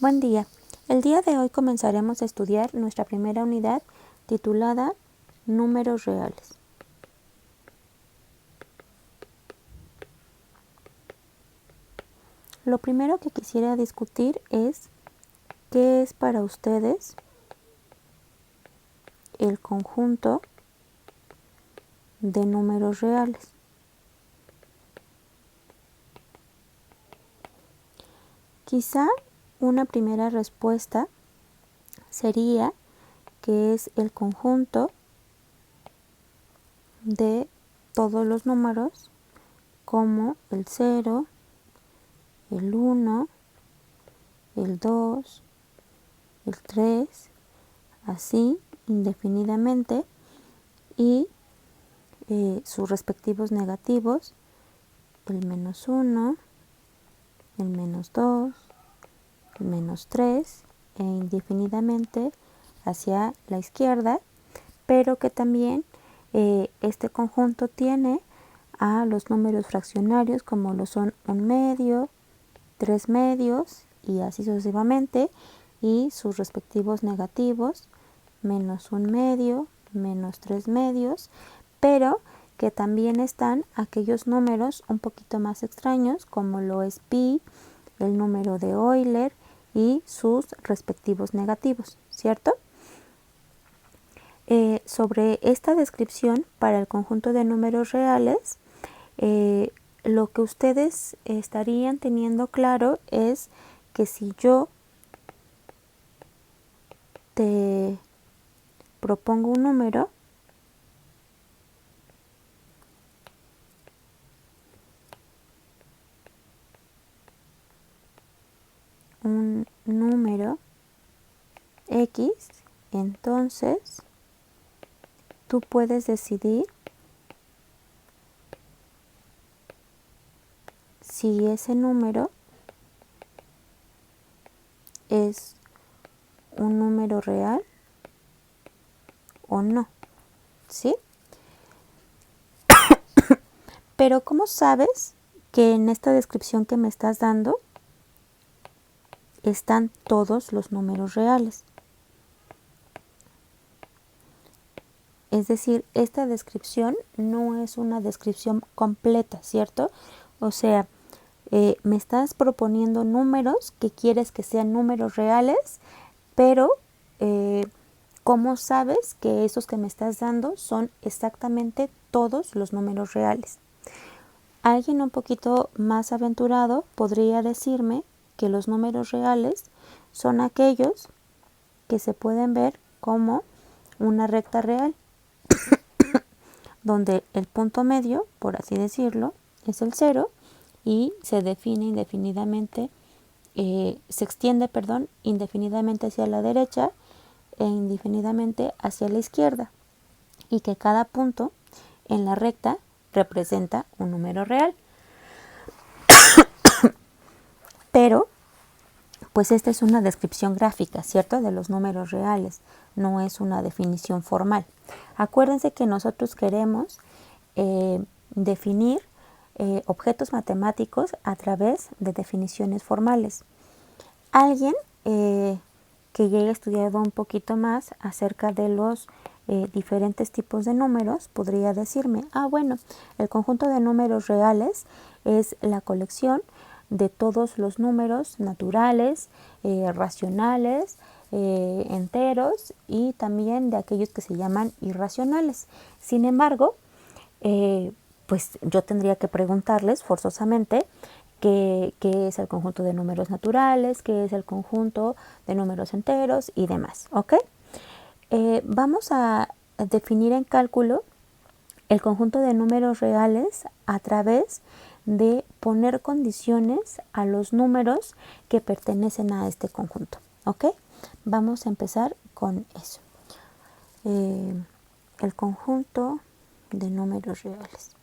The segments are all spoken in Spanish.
Buen día. El día de hoy comenzaremos a estudiar nuestra primera unidad titulada Números reales. Lo primero que quisiera discutir es ¿qué es para ustedes el conjunto de números reales? Quizá una primera respuesta sería que es el conjunto de todos los números como el 0, el 1, el 2, el 3, así indefinidamente, y sus respectivos negativos, el -1, el -2, el -3, e indefinidamente hacia la izquierda, pero que también este conjunto tiene a los números fraccionarios como lo son 1/2, 3/2 y así sucesivamente, y sus respectivos negativos, -1/2, -3/2, pero que también están aquellos números un poquito más extraños como lo es pi, el número de Euler y sus respectivos negativos, ¿cierto? Sobre esta descripción para el conjunto de números reales, lo que ustedes estarían teniendo claro es que si yo te propongo un número, X, entonces tú puedes decidir si ese número es un número real o no, ¿sí? Pero ¿cómo sabes que en esta descripción que me estás dando están todos los números reales? Es decir, esta descripción no es una descripción completa, ¿cierto? O sea, me estás proponiendo números que quieres que sean números reales, pero ¿cómo sabes que esos que me estás dando son exactamente todos los números reales? Alguien un poquito más aventurado podría decirme que los números reales son aquellos que se pueden ver como una recta real, donde el punto medio, por así decirlo, es el 0 y se define indefinidamente, se extiende, indefinidamente hacia la derecha e indefinidamente hacia la izquierda, y que cada punto en la recta representa un número real. Pero, pues esta es una descripción gráfica, ¿cierto?, de los números reales, no es una definición formal. Acuérdense que nosotros queremos definir objetos matemáticos a través de definiciones formales. Alguien que ya haya estudiado un poquito más acerca de los diferentes tipos de números podría decirme, bueno, el conjunto de números reales es la colección de todos los números naturales, racionales, enteros y también de aquellos que se llaman irracionales. Sin embargo, pues yo tendría que preguntarles forzosamente qué es el conjunto de números naturales, qué es el conjunto de números enteros y demás, ¿ok? Vamos a definir en cálculo el conjunto de números reales a través de poner condiciones a los números que pertenecen a este conjunto, ¿ok? Vamos a empezar con eso. El conjunto de números reales.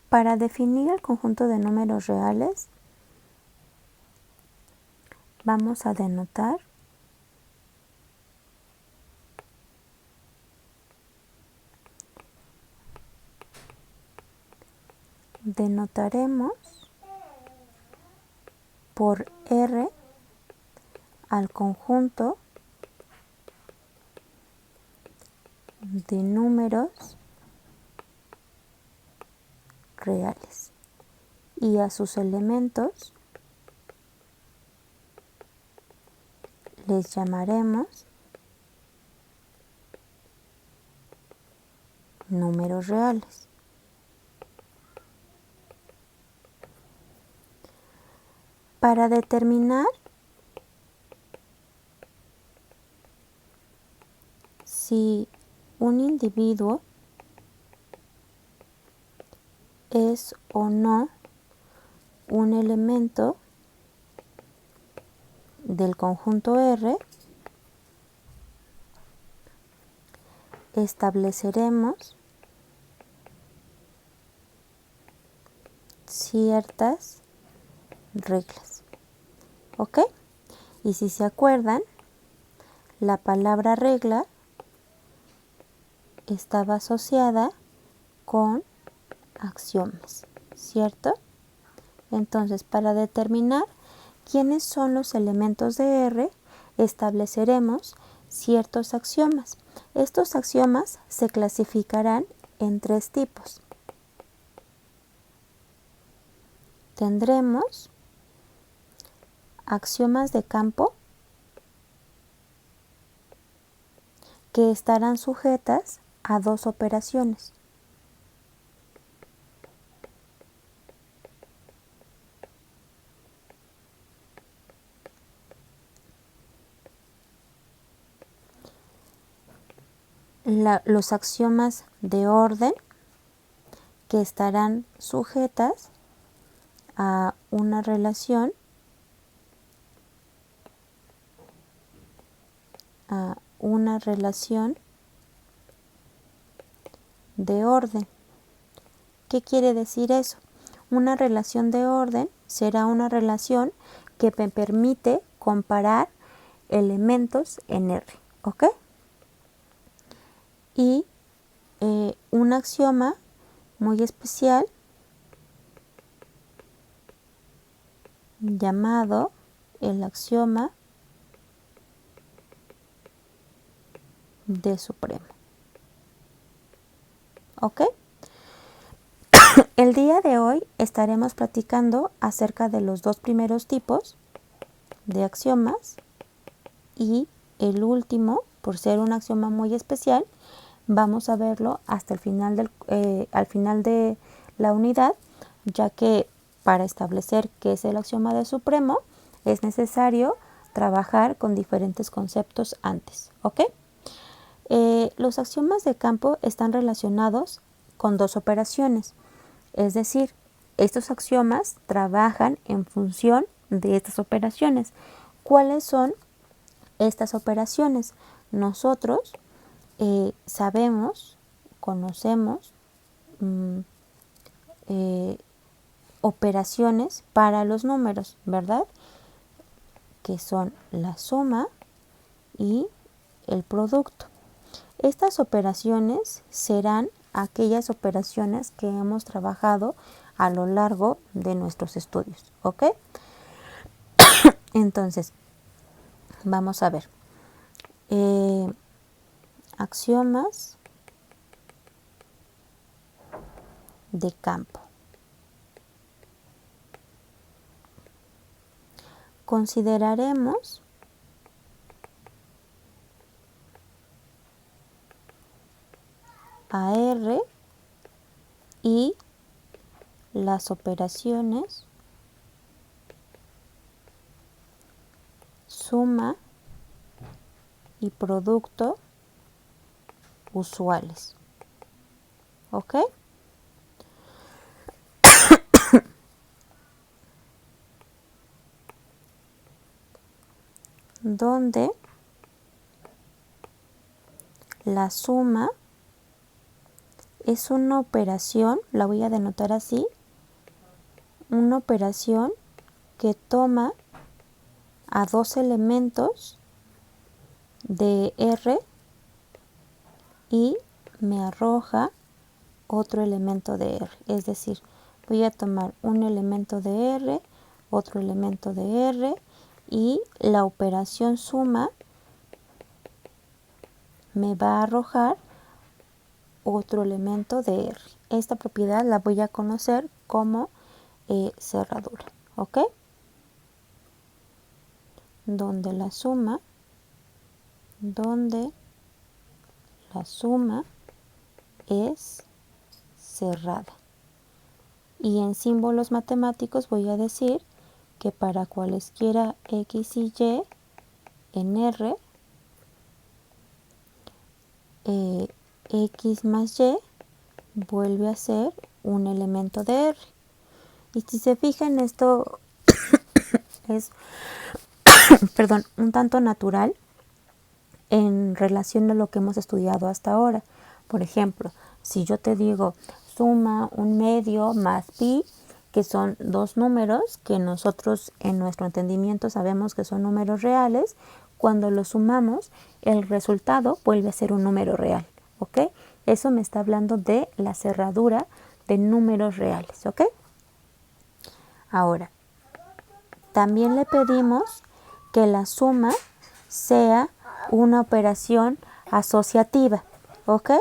Para definir el conjunto de números reales, vamos a denotar denotaremos por R al conjunto de números reales y a sus elementos les llamaremos números reales. Para determinar si un individuo es o no un elemento del conjunto R, estableceremos ciertas reglas. ¿Ok? Y si se acuerdan, la palabra regla estaba asociada con axiomas, ¿cierto? Entonces, para determinar quiénes son los elementos de R, estableceremos ciertos axiomas. Estos axiomas se clasificarán en 3 tipos. Tendremos axiomas de campo, que estarán sujetas a 2 operaciones. Los axiomas de orden, que estarán sujetas a una relación de orden. ¿Qué quiere decir eso? Una relación de orden será una relación que me permite comparar elementos en R, ¿ok? Y un axioma muy especial llamado el axioma de supremo. ¿Ok? El día de hoy estaremos platicando acerca de los 2 primeros tipos de axiomas y el último, por ser un axioma muy especial, vamos a verlo hasta el final al final de la unidad, ya que para establecer qué es el axioma de supremo es necesario trabajar con diferentes conceptos antes, ¿ok? Los axiomas de campo están relacionados con 2 operaciones, es decir, estos axiomas trabajan en función de estas operaciones. ¿Cuáles son estas operaciones? Nosotros sabemos, conocemos operaciones para los números, ¿verdad? Que son la suma y el producto. Estas operaciones serán aquellas operaciones que hemos trabajado a lo largo de nuestros estudios, ¿ok? Entonces, vamos a ver. Axiomas de campo. Consideraremos a R y las operaciones suma y producto usuales. ¿Ok? Donde la suma es una operación, la voy a denotar así, una operación que toma a 2 elementos de R y me arroja otro elemento de R. Es decir, voy a tomar un elemento de R, otro elemento de R, y la operación suma me va a arrojar otro elemento de R. Esta propiedad la voy a conocer como cerradura, ¿ok? Donde la suma es cerrada. Y en símbolos matemáticos voy a decir que para cualesquiera X y Y en R, X más Y vuelve a ser un elemento de R. Y si se fijan, esto es perdón, un tanto natural en relación a lo que hemos estudiado hasta ahora. Por ejemplo, si yo te digo suma 1/2 más pi, que son dos números que nosotros en nuestro entendimiento sabemos que son números reales, cuando los sumamos el resultado vuelve a ser un número real, ¿ok? Eso me está hablando de la cerradura de números reales, ¿ok? Ahora, también le pedimos que la suma sea una operación asociativa, ¿ok?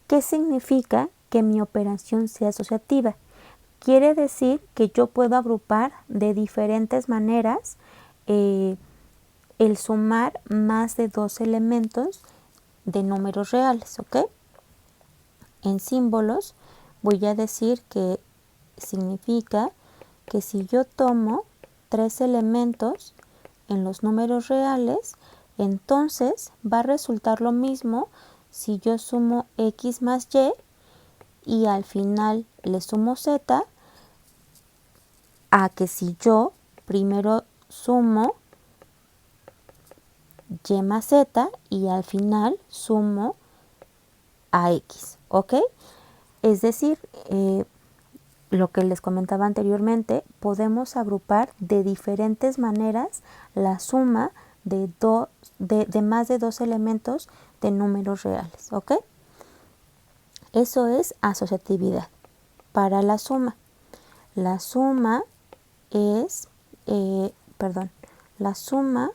¿Qué significa que mi operación sea asociativa? Quiere decir que yo puedo agrupar de diferentes maneras el sumar más de dos elementos de números reales, ¿ok? En símbolos voy a decir que significa que si yo tomo 3 elementos en los números reales, entonces va a resultar lo mismo si yo sumo X más Y y al final le sumo Z, a que si yo primero sumo Y más Z y al final sumo a X, ¿ok? Es decir, lo que les comentaba anteriormente, podemos agrupar de diferentes maneras la suma de más de dos elementos de números reales, ¿ok? Eso es asociatividad. Para la suma es, la suma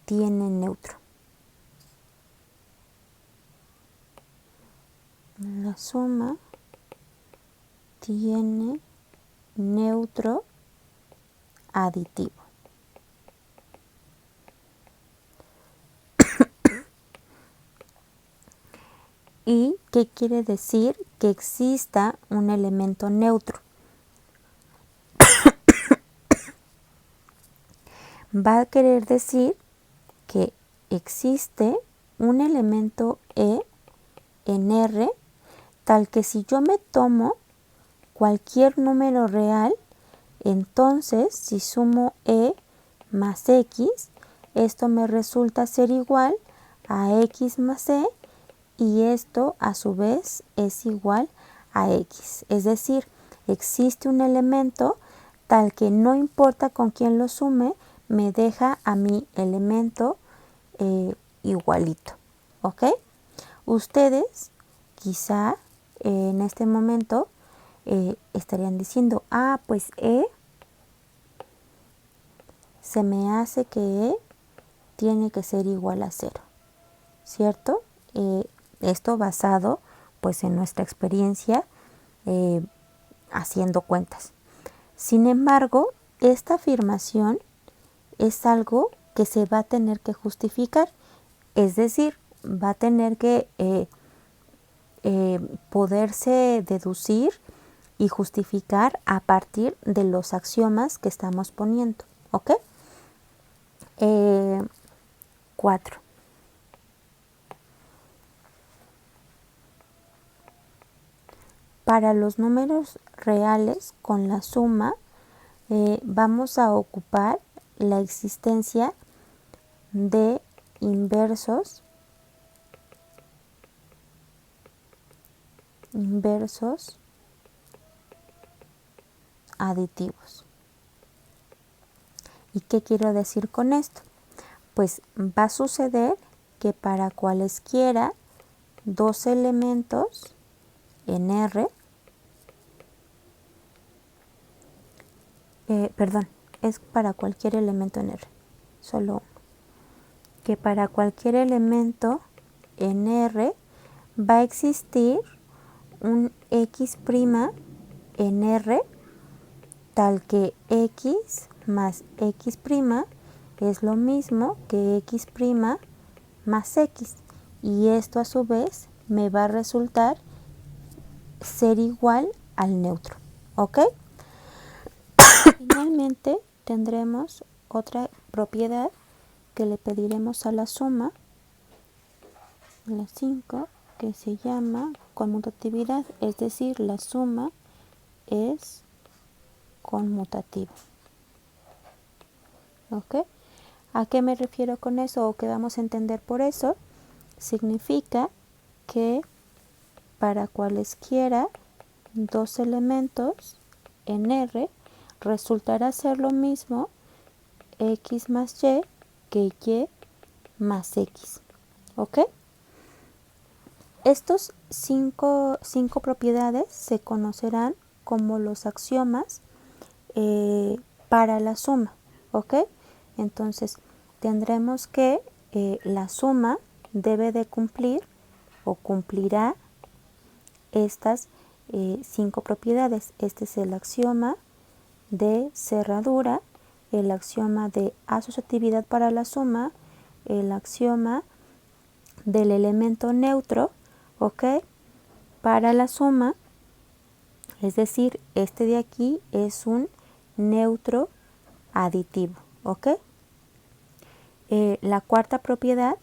tiene neutro. La suma tiene neutro aditivo. ¿Y qué quiere decir que exista un elemento neutro? Va a querer decir que existe un elemento E en R, tal que si yo me tomo cualquier número real, entonces si sumo E más X, esto me resulta ser igual a X más E, y esto a su vez es igual a X. Es decir, existe un elemento tal que no importa con quién lo sume, me deja a mi elemento igualito, ¿ok? Ustedes quizá en este momento estarían diciendo, pues E, se me hace que E tiene que ser igual a 0, ¿cierto? Esto basado pues en nuestra experiencia haciendo cuentas. Sin embargo, esta afirmación es algo que se va a tener que justificar, es decir, va a tener que poderse deducir y justificar a partir de los axiomas que estamos poniendo, ¿ok? 4. Para los números reales con la suma vamos a ocupar la existencia de inversos aditivos. ¿Y qué quiero decir con esto? Pues va a suceder que para cualesquiera dos elementos en R, perdón, es para cualquier elemento en R, solo uno, que para cualquier elemento en R va a existir un X' en R tal que X más X' es lo mismo que X' más X, y esto a su vez me va a resultar ser igual al neutro, ¿ok? Finalmente tendremos otra propiedad que le pediremos a la suma, la 5, que se llama conmutatividad, es decir, la suma es conmutativa. ¿Ok? ¿A qué me refiero con eso o qué vamos a entender por eso? Significa que para cualesquiera dos elementos en R resultará ser lo mismo X más Y que Y más X. ¿Ok? Estos cinco propiedades se conocerán como los axiomas para la suma. ¿Ok? Entonces tendremos que la suma debe de cumplir o cumplirá estas 5 propiedades. Este es el axioma de cerradura, el axioma de asociatividad para la suma, el axioma del elemento neutro, ¿ok? Para la suma, es decir, este de aquí es un neutro aditivo, ¿ok? La cuarta propiedad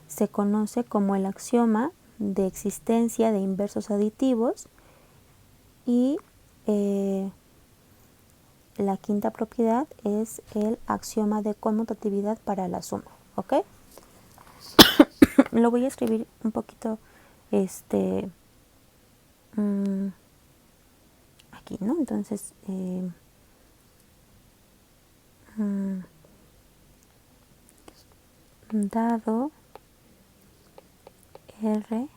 se conoce como el axioma de existencia de inversos aditivos y la quinta propiedad es el axioma de conmutatividad para la suma, ¿ok? Lo voy a escribir un poquito aquí, ¿no? Entonces, dado R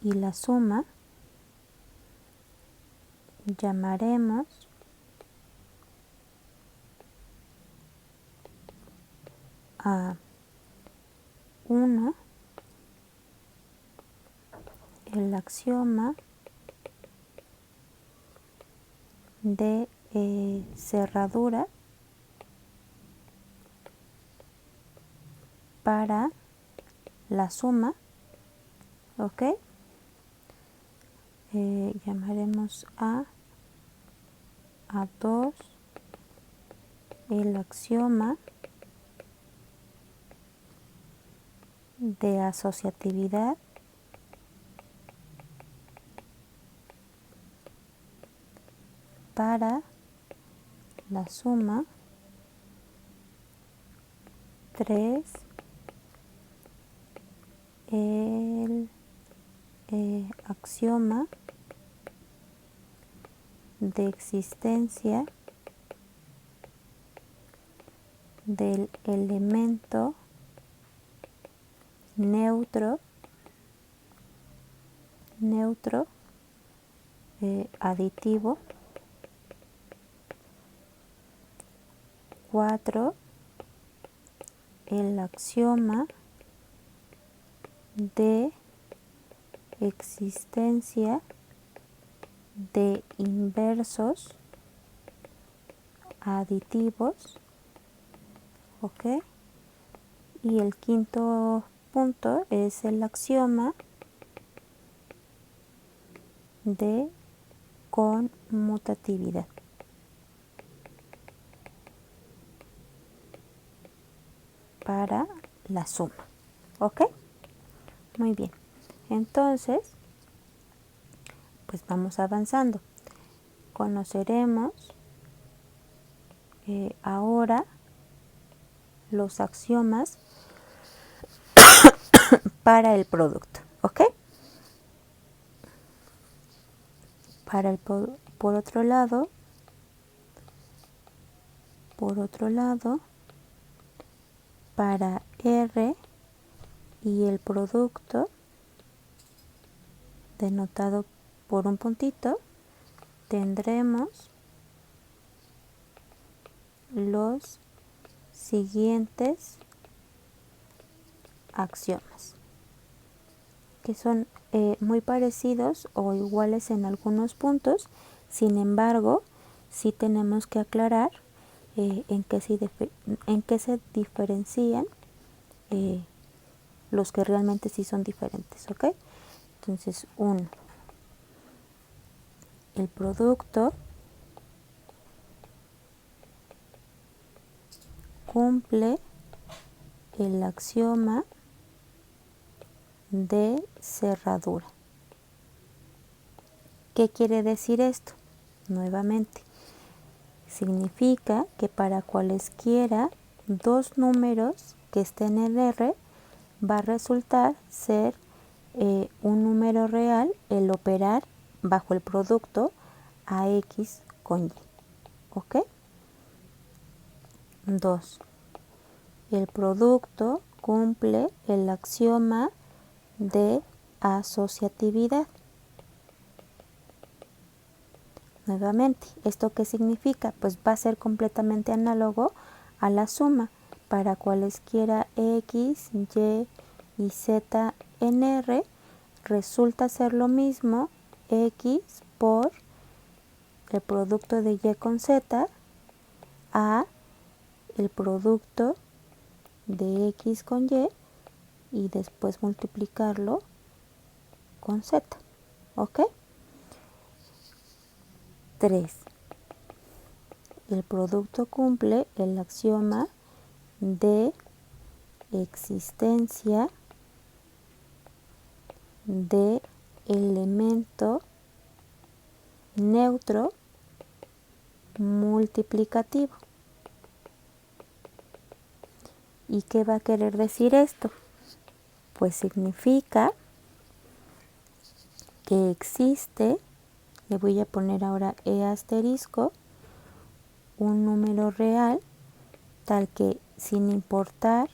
y la suma, llamaremos a 1 el axioma de cerradura para la suma, ¿ok? Llamaremos a 2 el axioma de asociatividad para la suma 3 el axioma de existencia del elemento neutro aditivo. 4 el axioma de existencia de inversos aditivos, ¿ok? Y el quinto punto es el axioma de conmutatividad. Para la suma, ¿ok? Muy bien, entonces pues vamos avanzando. Conoceremos ahora los axiomas para el producto, ¿ok? Por otro lado, para R y el producto denotado por un puntito, tendremos los siguientes axiomas, que son muy parecidos o iguales en algunos puntos. Sin embargo, sí tenemos que aclarar en qué se diferencian los que realmente sí son diferentes, ¿ok? Entonces, el producto cumple el axioma de cerradura. ¿Qué quiere decir esto? Nuevamente, significa que para cualesquiera dos números que estén en R va a resultar ser un número real el operar bajo el producto AX con Y. ¿Ok? 2. El producto cumple el axioma de asociatividad. Nuevamente, ¿esto qué significa? Pues va a ser completamente análogo a la suma para cualesquiera X, Y y Z en R. Resulta ser lo mismo X por el producto de Y con Z a el producto de X con y después multiplicarlo con Z. ¿Ok? 3. El producto cumple el axioma de existencia de elemento neutro multiplicativo. ¿Y qué va a querer decir esto? Pues significa que existe, le voy a poner ahora E asterisco, un número real tal que sin importar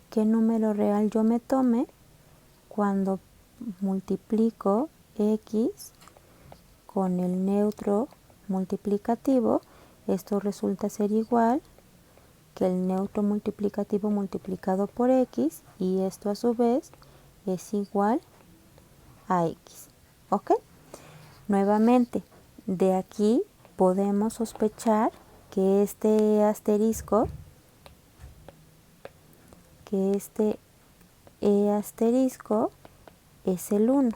qué número real yo me tome, cuando multiplico X con el neutro multiplicativo, esto resulta ser igual que el neutro multiplicativo multiplicado por X, y esto a su vez es igual a X. ¿Ok? Nuevamente, de aquí podemos sospechar que este asterisco, es el 1,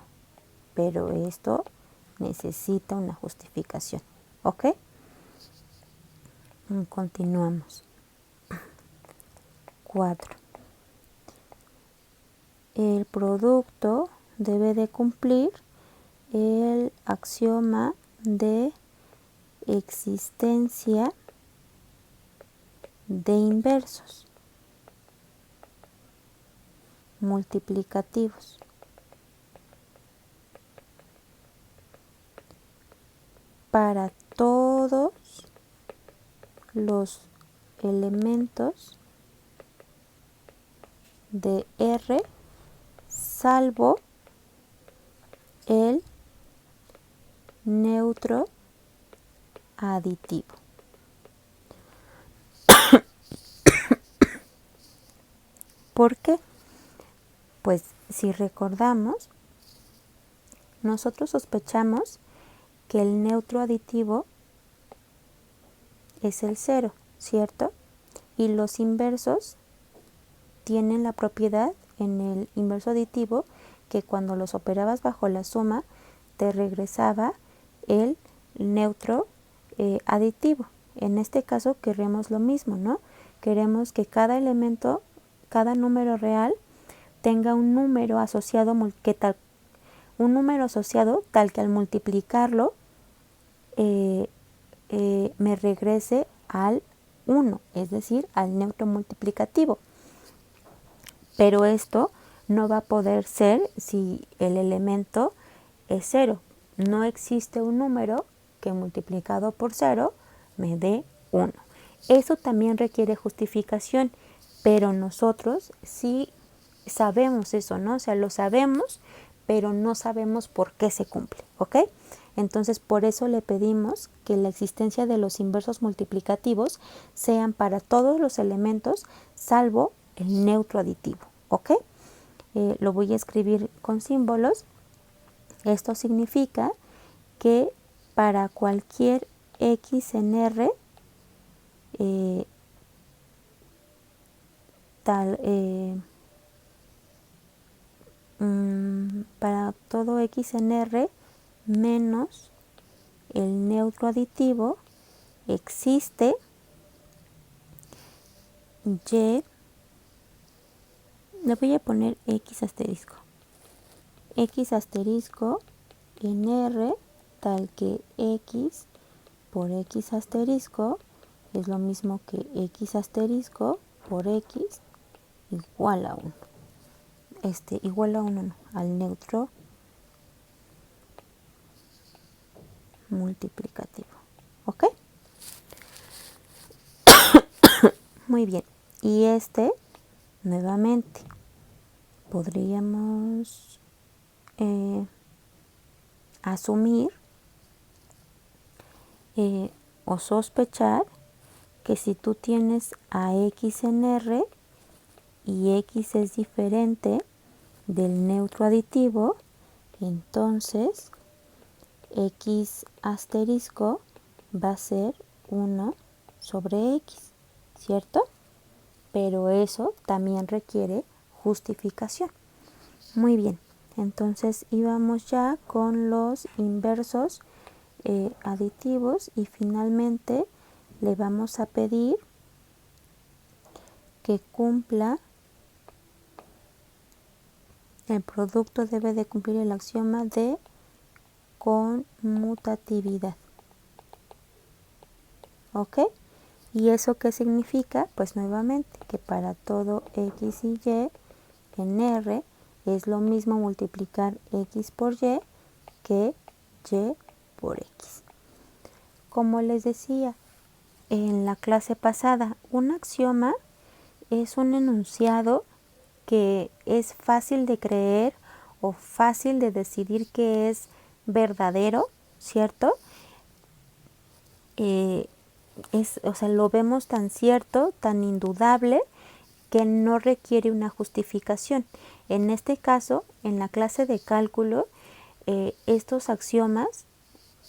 pero esto necesita una justificación. ¿Ok? Continuamos. 4. El producto debe de cumplir el axioma de existencia de inversos multiplicativos. Para todos los elementos de R, salvo el neutro aditivo. ¿Por qué? Pues si recordamos, nosotros sospechamos que el neutro aditivo es el 0, ¿cierto? Y los inversos tienen la propiedad en el inverso aditivo que cuando los operabas bajo la suma te regresaba el neutro aditivo. En este caso queremos lo mismo, ¿no? Queremos que cada elemento, cada número real tenga un número asociado tal que al multiplicarlo me regrese al 1, es decir, al neutro multiplicativo. Pero esto no va a poder ser si el elemento es 0. No existe un número que multiplicado por 0 me dé 1. Eso también requiere justificación, pero nosotros sí sabemos eso, ¿no? O sea, lo sabemos, pero no sabemos por qué se cumple, ¿ok? Entonces, por eso le pedimos que la existencia de los inversos multiplicativos sean para todos los elementos, salvo el neutro aditivo, ¿ok? Lo voy a escribir con símbolos. Esto significa que para cualquier X en R, para todo X en R menos el neutro aditivo, existe Y, le voy a poner X asterisco en R, tal que X por X asterisco es lo mismo que X asterisco por X igual a 1. Igual a 1 no, al neutro multiplicativo. ¿Ok? Muy bien. Y nuevamente, podríamos asumir o sospechar que si tú tienes a X en R y X es diferente del neutro aditivo, entonces X asterisco va a ser 1 sobre X, ¿cierto? Pero eso también requiere justificación. Muy bien, entonces íbamos ya con los inversos aditivos y finalmente le vamos a pedir que cumpla, el producto debe de cumplir el axioma de conmutatividad. ¿Ok? ¿Y eso qué significa? Pues nuevamente que para todo X y Y en R es lo mismo multiplicar X por Y que Y por X. Como les decía en la clase pasada, un axioma es un enunciado que es fácil de creer o fácil de decidir que es verdadero, ¿cierto? O sea, lo vemos tan cierto, tan indudable, que no requiere una justificación. En este caso, en la clase de cálculo, estos axiomas,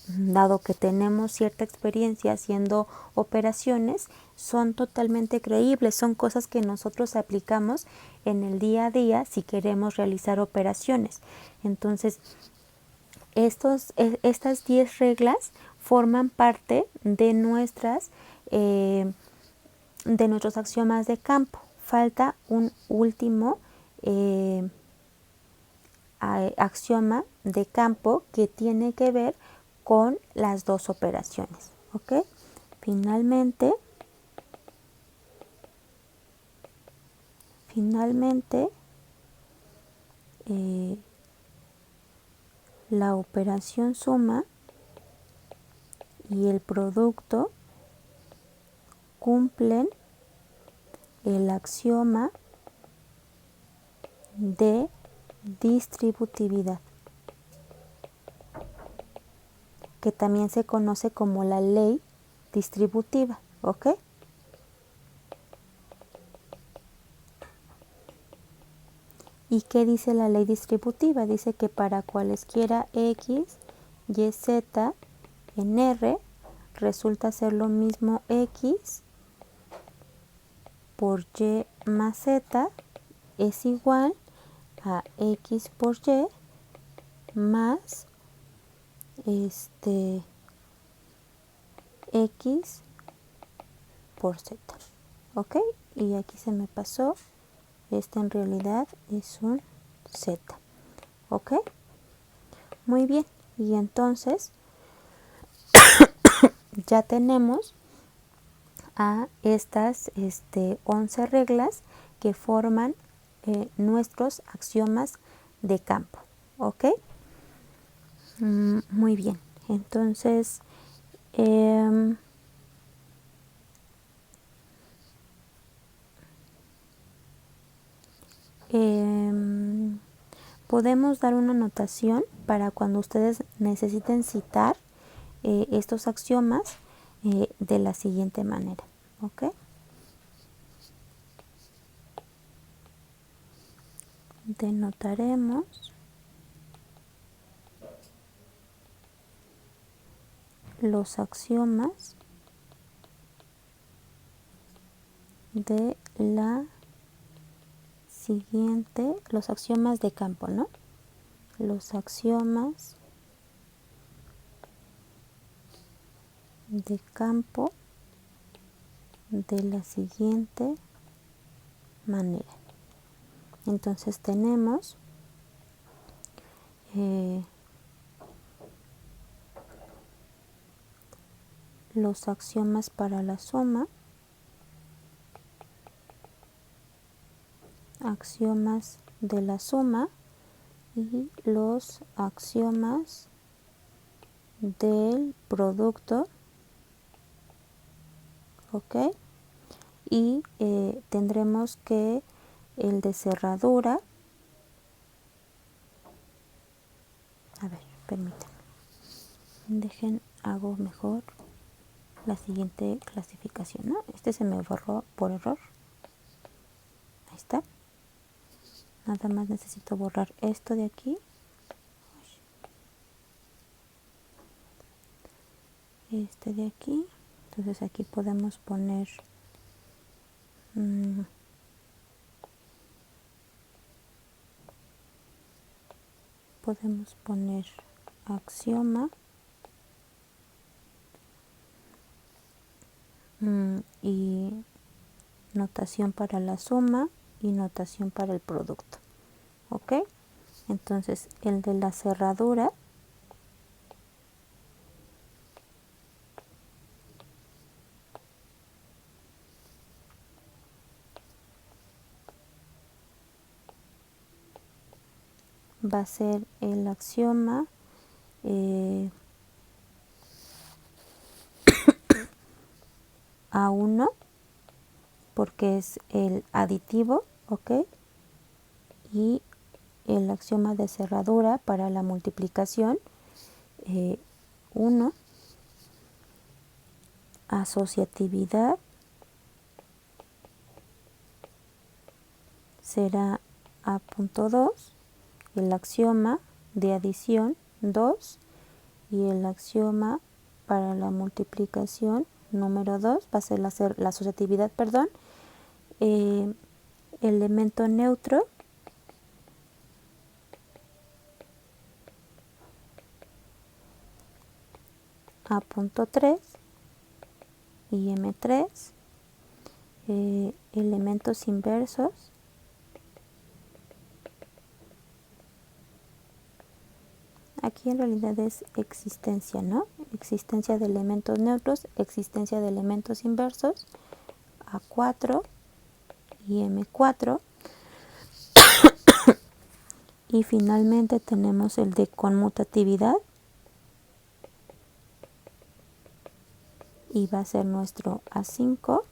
dado que tenemos cierta experiencia haciendo operaciones, son totalmente creíbles, son cosas que nosotros aplicamos en el día a día si queremos realizar operaciones. Entonces, estas 10 reglas forman parte de nuestros axiomas de campo. Falta un último axioma de campo que tiene que ver con las dos operaciones. ¿Ok? Finalmente, la operación suma y el producto cumplen el axioma de distributividad, que también se conoce como la ley distributiva, ¿ok? ¿Y qué dice la ley distributiva? Dice que para cualesquiera X, Y, Z en R resulta ser lo mismo X por Y más Z es igual a X por Y más X por Z. ¿Ok? Y aquí se me pasó. En realidad es un Z. ¿Ok? Muy bien. Y entonces ya tenemos a estas 11 reglas que forman nuestros axiomas de campo. ¿Ok? Muy bien. Entonces, podemos dar una notación para cuando ustedes necesiten citar estos axiomas de la siguiente manera, ¿ok? Denotaremos los axiomas de la siguiente, los axiomas de campo, ¿no? Los axiomas de campo de la siguiente manera. Entonces tenemos los axiomas para la suma, axiomas de la suma y los axiomas del producto, ¿ok? Y tendremos que el de cerradura, a ver, permítanme, hago mejor la siguiente clasificación, ¿no? Este se me borró por error, ahí está. Nada más necesito borrar esto de aquí. Este de aquí. Entonces aquí podemos poner axioma y notación para la suma y notación para el producto, ¿ok? Entonces el de la cerradura va a ser el axioma A1 porque es el aditivo, ¿ok? Y el axioma de cerradura para la multiplicación 1, asociatividad será A.2, el axioma de adición 2 y el axioma para la multiplicación número 2 va a ser la asociatividad, perdón, elemento neutro A.3 y M3, elementos inversos aquí en realidad es existencia, ¿no? Existencia de elementos neutros, existencia de elementos inversos, A4 y M4. Y finalmente tenemos el de conmutatividad. Y va a ser nuestro A5,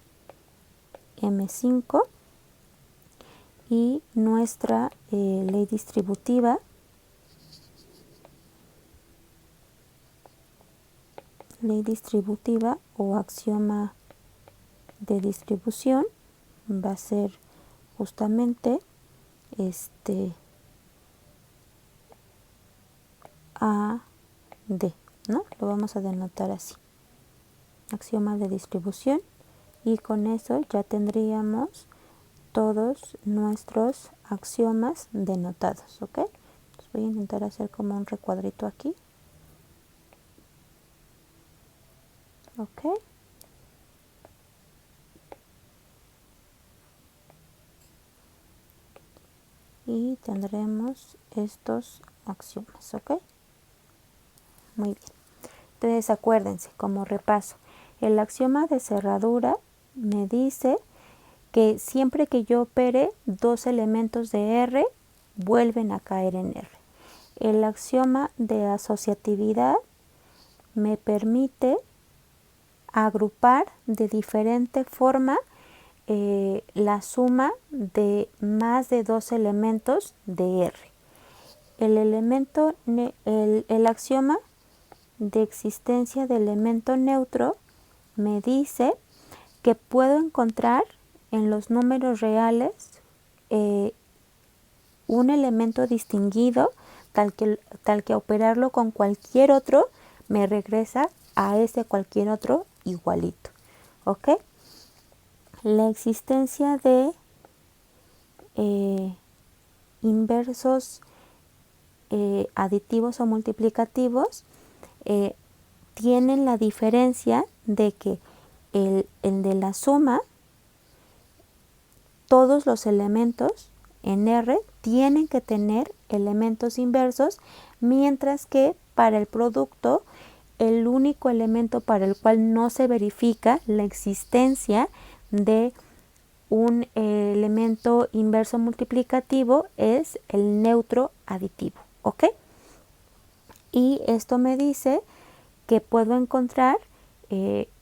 M5. Y nuestra ley distributiva o axioma de distribución va a ser justamente AD, ¿no? Lo vamos a denotar así, axioma de distribución, y con eso ya tendríamos todos nuestros axiomas denotados, ¿ok? Entonces voy a intentar hacer como un recuadrito aquí. Ok. Y tendremos estos axiomas, ¿ok? Muy bien. Entonces acuérdense, como repaso, el axioma de cerradura me dice que siempre que yo opere dos elementos de R, vuelven a caer en R. El axioma de asociatividad me permite agrupar de diferente forma la suma de más de dos elementos de R. El axioma de existencia de elemento neutro me dice que puedo encontrar en los números reales un elemento distinguido tal que operarlo con cualquier otro me regresa a ese cualquier otro igualito. ¿Ok? La existencia de inversos aditivos o multiplicativos tienen la diferencia de que el de la suma, todos los elementos en R tienen que tener elementos inversos, mientras que para el producto el único elemento para el cual no se verifica la existencia de un elemento inverso multiplicativo es el neutro aditivo. ¿Ok? Y esto me dice que puedo encontrar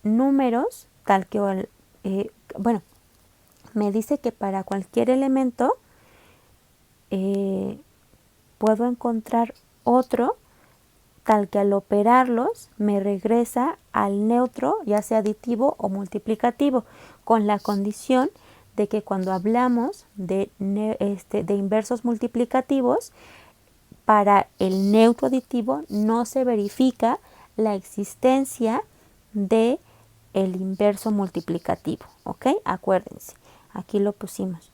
números tal que, me dice que para cualquier elemento puedo encontrar otro tal que al operarlos me regresa al neutro, ya sea aditivo o multiplicativo, con la condición de que cuando hablamos de inversos multiplicativos, para el neutro aditivo no se verifica la existencia de el inverso multiplicativo. ¿Ok? Acuérdense, aquí lo pusimos.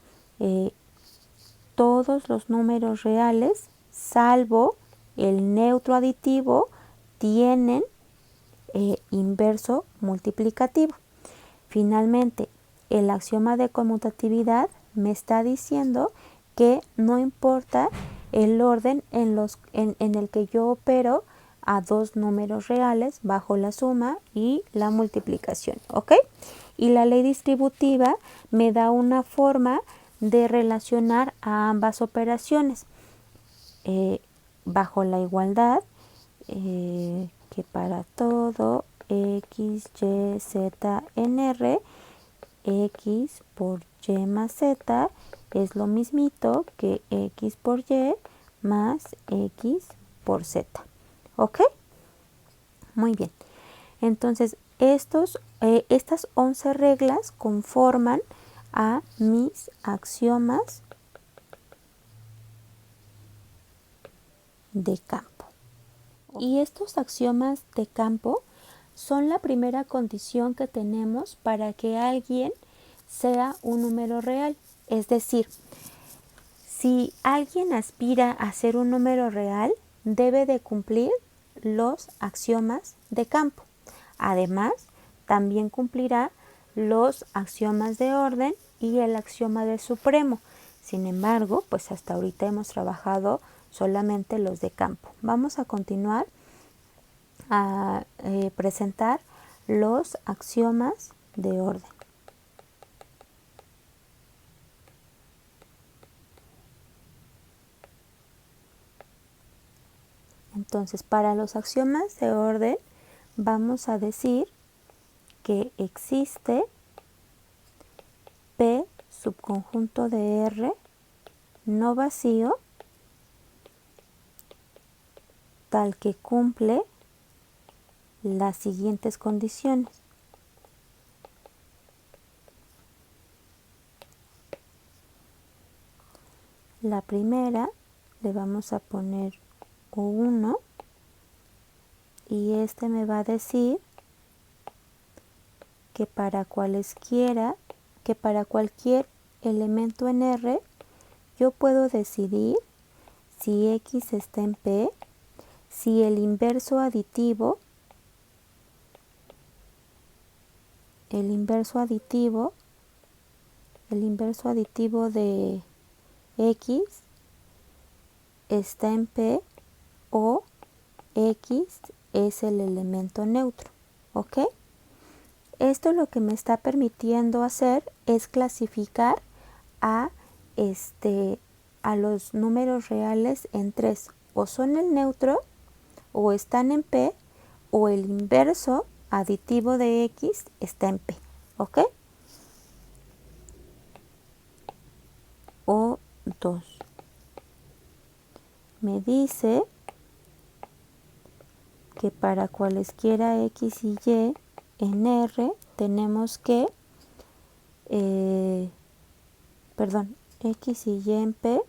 Todos los números reales, salvo el neutro aditivo, tienen inverso multiplicativo. Finalmente, el axioma de conmutatividad me está diciendo que no importa el orden en el que yo opero a dos números reales bajo la suma y la multiplicación. ¿Ok? Y la ley distributiva me da una forma de relacionar a ambas operaciones bajo la igualdad que para todo x, y, z en R, x por y más z es lo mismito que x por y más x por z. ¿Ok? Muy bien. Entonces, estas 11 reglas conforman a mis axiomas de campo. Y estos axiomas de campo son la primera condición que tenemos para que alguien sea un número real. Es decir, si alguien aspira a ser un número real, debe de cumplir los axiomas de campo. Además, también cumplirá los axiomas de orden y el axioma del supremo. Sin embargo, pues hasta ahorita hemos trabajado solamente los de campo. Vamos a continuar a presentar los axiomas de orden. Entonces, para los axiomas de orden vamos a decir que existe P subconjunto de R no vacío tal que cumple las siguientes condiciones. La primera le vamos a poner O1 y este me va a decir que para cualquier elemento en R yo puedo decidir si X está en P, si el inverso aditivo de X está en P o X es el elemento neutro. ¿Ok? Esto lo que me está permitiendo hacer es clasificar a los números reales en tres. O son el neutro, o están en P, o el inverso aditivo de X está en P. ¿Ok? o 2. Me dice que para cualesquiera X y Y en R tenemos que, X y Y en P,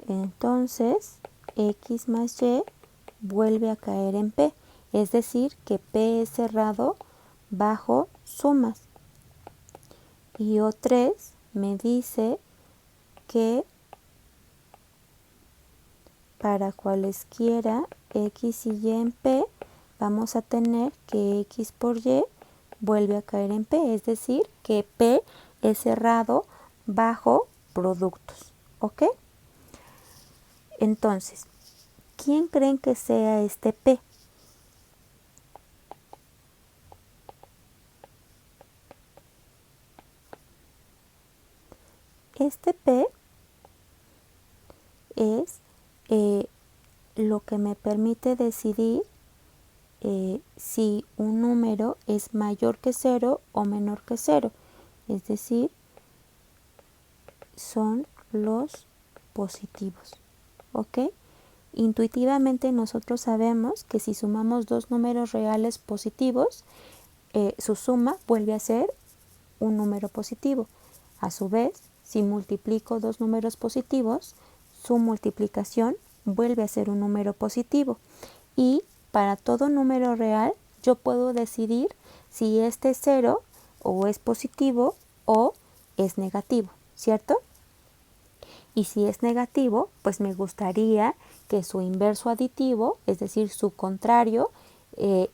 entonces X más Y vuelve a caer en P, es decir, que P es cerrado bajo sumas. Y O3 me dice que para cualesquiera X y Y en P vamos a tener que X por Y vuelve a caer en P, es decir, que P es cerrado bajo productos, ¿ok? Entonces, ¿quién creen que sea este P? Este P es lo que me permite decidir si un número es mayor que 0 o menor que 0, es decir, son los positivos, ¿ok? Intuitivamente nosotros sabemos que si sumamos dos números reales positivos, su suma vuelve a ser un número positivo. A su vez, si multiplico dos números positivos, su multiplicación vuelve a ser un número positivo. Y para todo número real, yo puedo decidir si este es 0 o es positivo o es negativo, ¿cierto? Y si es negativo, pues me gustaría que su inverso aditivo, es decir, su contrario,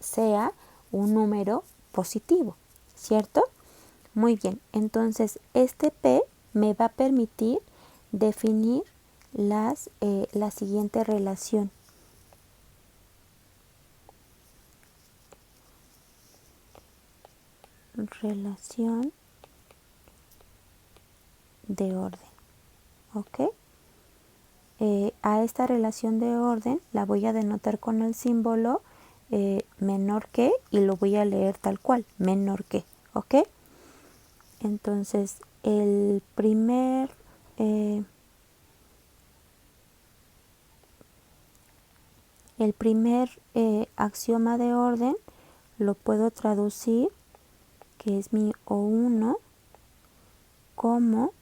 sea un número positivo, ¿cierto? Muy bien, entonces este P me va a permitir definir la siguiente relación. Relación de orden, ¿ok? A esta relación de orden la voy a denotar con el símbolo menor que y lo voy a leer tal cual, menor que, ¿ok? Entonces el primer axioma de orden lo puedo traducir, que es mi O1, como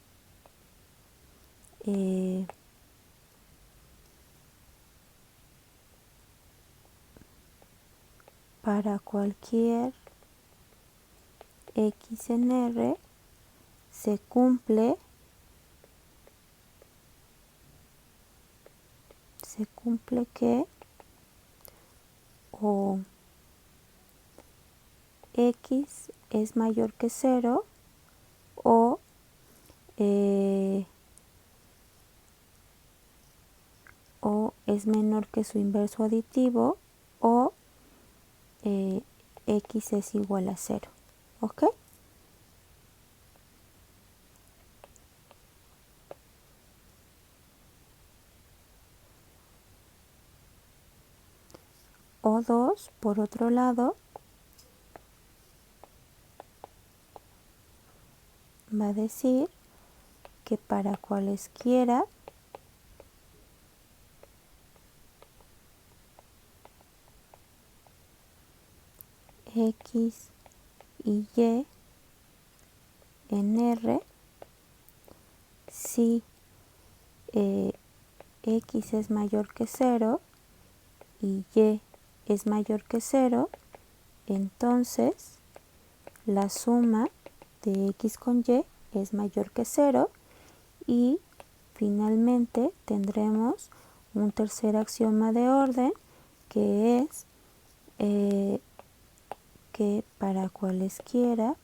para cualquier X en R se cumple que o X es mayor que 0 o es menor que su inverso aditivo o X es igual a 0, ¿ok? O2, por otro lado, va a decir que para cualesquiera X y Y en R, si X es mayor que 0 y Y es mayor que 0, entonces la suma de X con Y es mayor que 0 y finalmente tendremos un tercer axioma de orden que es que para cualesquiera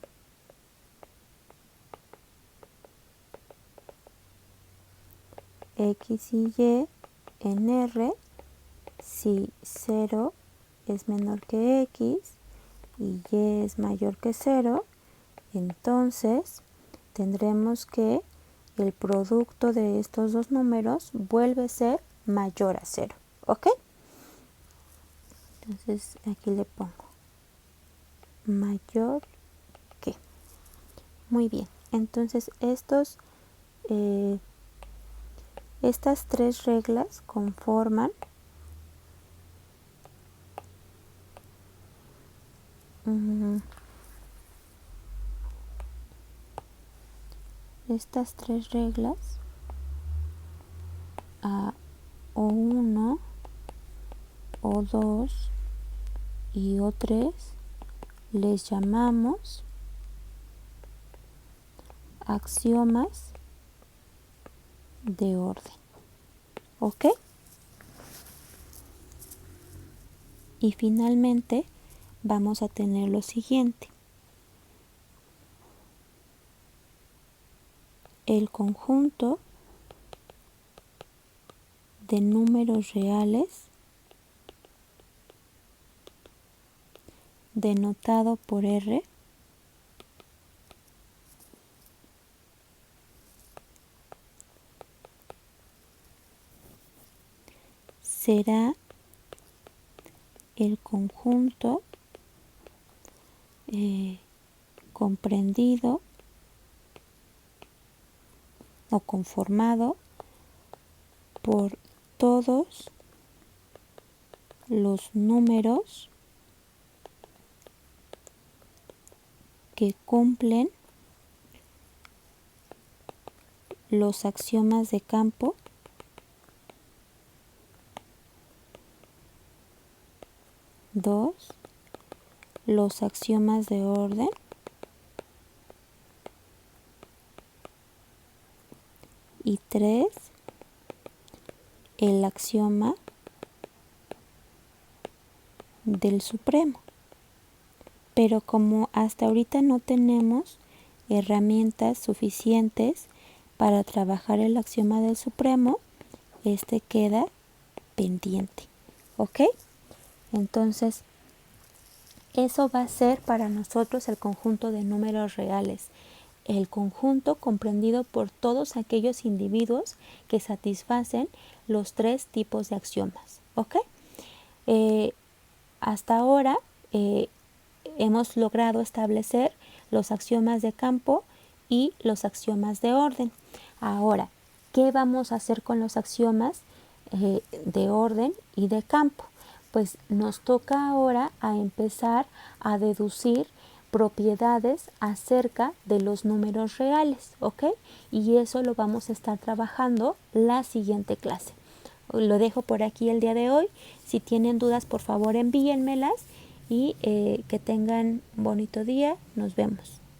X y Y en R, si 0 es menor que X y Y es mayor que 0, entonces tendremos que el producto de estos dos números vuelve a ser mayor a 0, ¿ok? Entonces aquí le pongo mayor Muy bien, entonces estas tres reglas conforman estas tres reglas a O1, O2 y O3 les llamamos axiomas de orden. ¿Ok? Y finalmente vamos a tener lo siguiente. El conjunto de números reales denotado por R será el conjunto comprendido o conformado por todos los números que cumplen los axiomas de campo dos, los axiomas de orden y 3, el axioma del supremo. Pero como hasta ahorita no tenemos herramientas suficientes para trabajar el axioma del supremo, este queda pendiente. ¿Ok? Entonces, eso va a ser para nosotros el conjunto de números reales. El conjunto comprendido por todos aquellos individuos que satisfacen los tres tipos de axiomas. ¿Ok? Hasta ahora hemos logrado establecer los axiomas de campo y los axiomas de orden. Ahora, ¿qué vamos a hacer con los axiomas de orden y de campo? Pues nos toca ahora a empezar a deducir propiedades acerca de los números reales, ¿ok? Y eso lo vamos a estar trabajando la siguiente clase. Lo dejo por aquí el día de hoy. Si tienen dudas, por favor envíenmelas y que tengan un bonito día. Nos vemos.